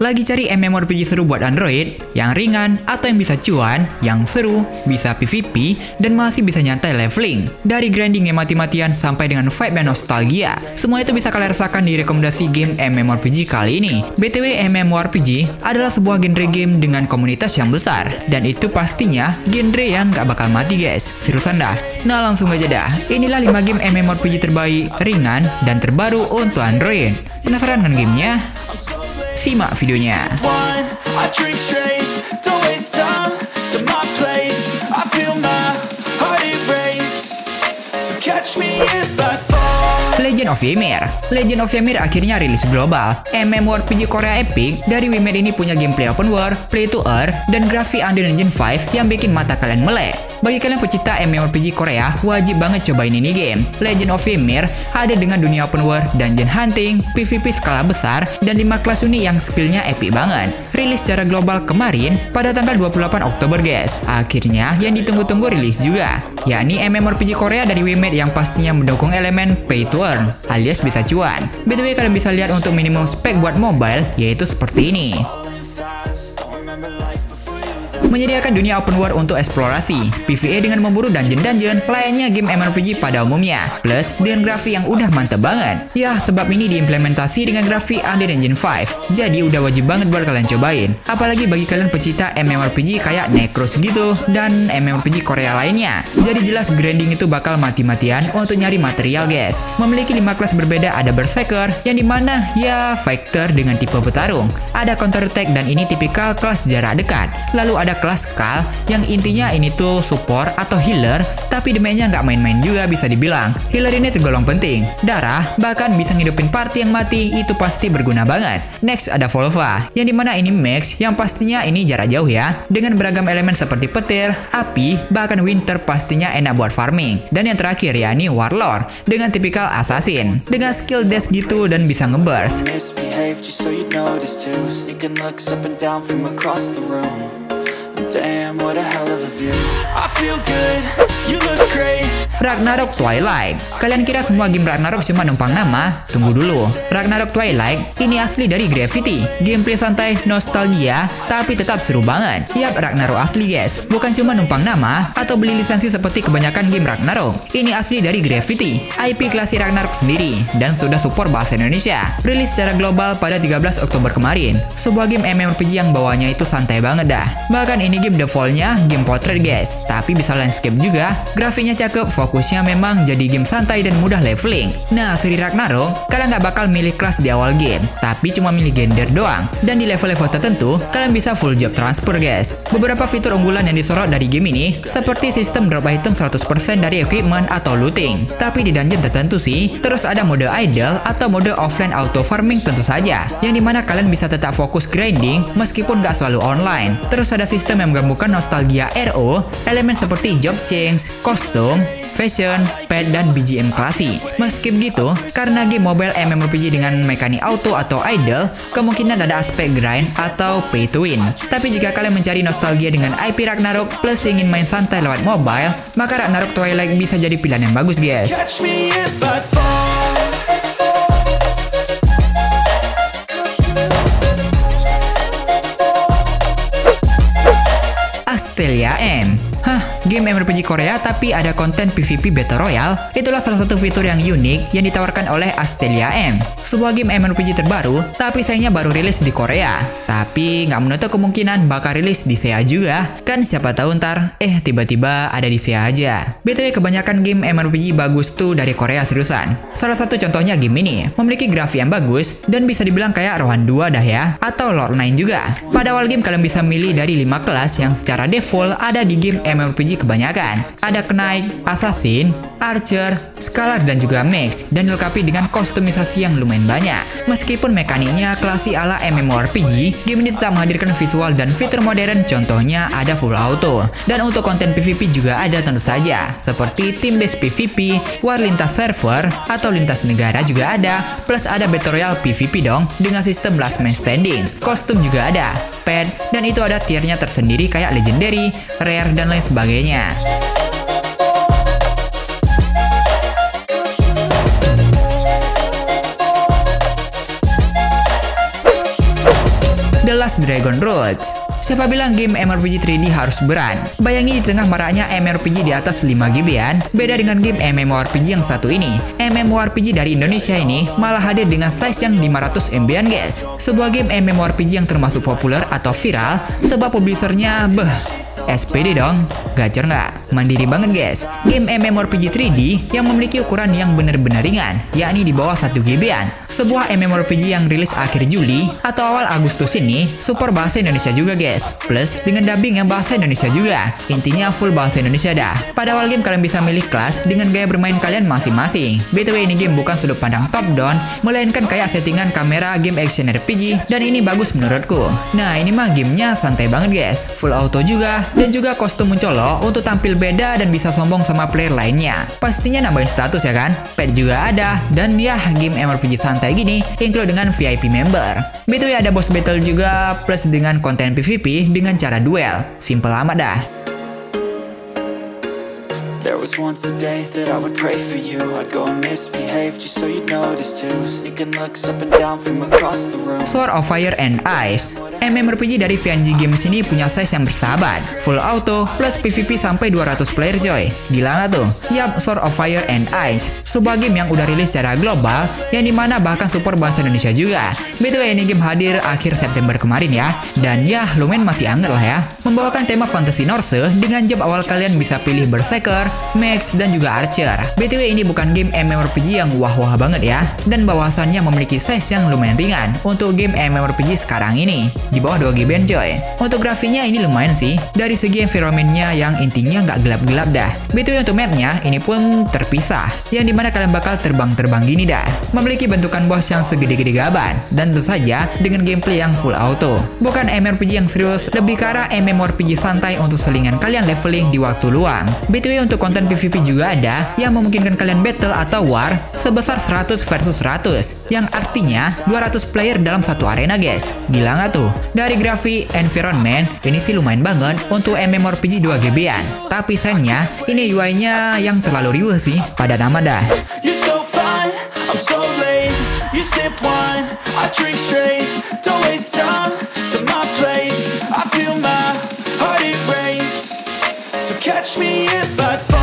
Lagi cari MMORPG seru buat Android, yang ringan atau yang bisa cuan, yang seru, bisa PvP, dan masih bisa nyantai leveling. Dari grinding yang mati-matian sampai dengan vibe dan nostalgia, semua itu bisa kalian rasakan di rekomendasi game MMORPG kali ini. BTW, MMORPG adalah sebuah genre game dengan komunitas yang besar, dan itu pastinya genre yang gak bakal mati guys. Seriusan dah. Nah langsung aja dah, inilah 5 game MMORPG terbaik, ringan, dan terbaru untuk Android. Penasaran dengan gamenya? Simak videonya. Legend of Ymir. Legend of Ymir akhirnya rilis global. MMORPG Korea epic dari Ymir ini punya gameplay open world, play to earn, dan grafik Unreal Engine 5 yang bikin mata kalian melek. Bagi kalian pecinta MMORPG Korea, wajib banget cobain ini game. Legend of Ymir ada dengan dunia open world, dungeon hunting, PvP skala besar, dan 5 kelas unik yang skillnya epic banget. Rilis secara global kemarin pada tanggal 28 Oktober guys. Akhirnya yang ditunggu-tunggu rilis juga, yakni MMORPG Korea dari Ymir yang pastinya mendukung elemen pay to earn alias bisa cuan. BTW kalian bisa lihat untuk minimum spek buat mobile yaitu seperti ini. Menyediakan dunia open world untuk eksplorasi, PvE dengan memburu dungeon-dungeon, layaknya game MMORPG pada umumnya, plus dengan grafik yang udah mantep banget. Ya, sebab ini diimplementasi dengan grafik Unreal Engine 5, jadi udah wajib banget buat kalian cobain. Apalagi bagi kalian pecinta MMORPG kayak Necros gitu, dan MMORPG Korea lainnya. Jadi jelas grinding itu bakal mati-matian untuk nyari material guys. Memiliki 5 kelas berbeda, ada Berserker, yang dimana ya fighter dengan tipe petarung. Ada Counter Attack dan ini tipikal kelas jarak dekat. Lalu ada kelas Kal yang intinya ini tuh support atau healer, tapi damage-nya nggak main-main juga bisa dibilang. Healer ini tergolong penting. Darah, bahkan bisa ngidupin party yang mati, itu pasti berguna banget. Next ada Volva, yang dimana ini max, yang pastinya ini jarak jauh ya, dengan beragam elemen seperti petir, api, bahkan winter pastinya enak buat farming. Dan yang terakhir ya ini Warlord, dengan tipikal assassin, dengan skill dash gitu dan bisa ngeburst. Damn, what a hell of a view. I feel good, you look great. Ragnarok Twilight. Kalian kira semua game Ragnarok cuma numpang nama? Tunggu dulu. Ragnarok Twilight ini asli dari Gravity. Gameplay santai, nostalgia, tapi tetap seru banget. Yap, Ragnarok asli guys. Bukan cuma numpang nama atau beli lisensi seperti kebanyakan game Ragnarok. Ini asli dari Gravity, IP klasik Ragnarok sendiri, dan sudah support bahasa Indonesia. Rilis secara global pada 13 Oktober kemarin. Sebuah game MMORPG yang bawahnya itu santai banget dah. Bahkan ini game defaultnya game portrait guys, tapi bisa landscape juga. Grafiknya cakep, fokusnya memang jadi game santai dan mudah leveling. Nah, seri Ragnarok, kalian nggak bakal milih kelas di awal game, tapi cuma milih gender doang. Dan di level-level tertentu, kalian bisa full job transfer guys. Beberapa fitur unggulan yang disorot dari game ini, seperti sistem drop item 100% dari equipment atau looting. Tapi di dungeon tertentu sih, terus ada mode idle atau mode offline auto farming tentu saja, yang dimana kalian bisa tetap fokus grinding meskipun nggak selalu online. Terus ada sistem yang menggabungkan nostalgia RO, elemen seperti job change, kostum, fashion, pet, dan BGM klasik. Meski begitu, karena game mobile MMORPG dengan mekanik auto atau idle, kemungkinan ada aspek grind atau pay to win. Tapi jika kalian mencari nostalgia dengan IP Ragnarok plus ingin main santai lewat mobile, maka Ragnarok Twilight bisa jadi pilihan yang bagus guys. Astelia M. Game MMORPG Korea tapi ada konten PvP Battle Royale. Itulah salah satu fitur yang unik yang ditawarkan oleh Astelia M. Sebuah game MMORPG terbaru, tapi sayangnya baru rilis di Korea. Tapi nggak menutup kemungkinan bakal rilis di VA juga. Kan siapa tahu ntar, tiba-tiba ada di VA aja. BTW kebanyakan game MMORPG bagus tuh dari Korea seriusan. Salah satu contohnya game ini, memiliki grafik yang bagus, dan bisa dibilang kayak Rohan 2 dah ya, atau Lord 9 juga. Pada awal game kalian bisa milih dari 5 kelas yang secara default ada di game MMORPG kebanyakan. Ada Knight, Assassin, Archer, Scholar, dan juga Mage, dan dilengkapi dengan kostumisasi yang lumayan banyak. Meskipun mekaniknya klasik ala MMORPG, game ini tetap menghadirkan visual dan fitur modern, contohnya ada full auto. Dan untuk konten PvP juga ada tentu saja, seperti team based PvP, war lintas server, atau lintas negara juga ada, plus ada Battle Royale PvP dong, dengan sistem last man standing. Kostum juga ada, pet, dan itu ada tiernya tersendiri kayak legendary, rare, dan lain sebagainya. kelas Dragon Roots. Siapa bilang game MMORPG 3D harus berat? Bayangin di tengah maraknya MMORPG di atas 5 GB-an, beda dengan game MMORPG yang satu ini. MMORPG dari Indonesia ini malah hadir dengan size yang 500 MB-an guys. Sebuah game MMORPG yang termasuk populer atau viral, sebab publishernya SPD dong, gacor nggak? Mandiri banget guys. Game MMORPG 3D yang memiliki ukuran yang benar-benar ringan, yakni di bawah 1 GB-an. Sebuah MMORPG yang rilis akhir Juli atau awal Agustus ini, support bahasa Indonesia juga guys. Plus dengan dubbing yang bahasa Indonesia juga. Intinya full bahasa Indonesia dah. Pada awal game kalian bisa milih kelas dengan gaya bermain kalian masing-masing. BTW ini game bukan sudut pandang top down, melainkan kayak settingan kamera game action RPG, dan ini bagus menurutku. Nah ini mah gamenya santai banget guys, full auto juga, dan juga kostum mencolok untuk tampil beda dan bisa sombong sama player lainnya. Pastinya nambahin status ya kan? Pet juga ada, dan ya game MMORPG santai gini include dengan VIP member. BTW ada boss battle juga, plus dengan konten PvP dengan cara duel. Simple amat dah. There was once a day that I would pray for you. I'd go and misbehave just so you'd notice too. Sneaking looks up and down from across the room. Sword of Fire and Ice. MMORPG dari VNG Games ini punya size yang bersahabat, full auto, plus PvP sampai 200 player coy. Gila nggak tuh? Yap, Sword of Fire and Ice, sebuah game yang udah rilis secara global, yang dimana bahkan support bahasa Indonesia juga. BTW ini game hadir akhir September kemarin ya, dan ya lumayan masih anget lah ya. Membawakan tema fantasy Norse dengan job awal kalian bisa pilih Berserker, Mage, dan juga Archer. BTW ini bukan game MMORPG yang wah-wah banget ya, dan bahwasannya memiliki size yang lumayan ringan untuk game MMORPG sekarang ini, di bawah 2 GB coy. Untuk grafiknya ini lumayan sih, dari segi environmentnya yang intinya nggak gelap-gelap dah. BTW untuk mapnya ini pun terpisah, yang dimana kalian bakal terbang-terbang gini dah. Memiliki bentukan bos yang segede-gede gaban, dan tentu saja dengan gameplay yang full auto. Bukan MMORPG yang serius, lebih ke arah MMORPG santai untuk selingan kalian leveling di waktu luang. BTW untuk konten PvP juga ada, yang memungkinkan kalian battle atau war sebesar 100 versus 100, yang artinya 200 player dalam satu arena guys. Gila nggak tuh? Dari grafik, environment, ini sih lumayan banget untuk MMORPG 2 GB-an. Tapi sayangnya, ini UI-nya yang terlalu riuh sih, pada nama dah. You're so fine, I'm so late. You sip wine, I drink straight. Don't waste time to my place. I feel my heart erase. So catch me if I fall.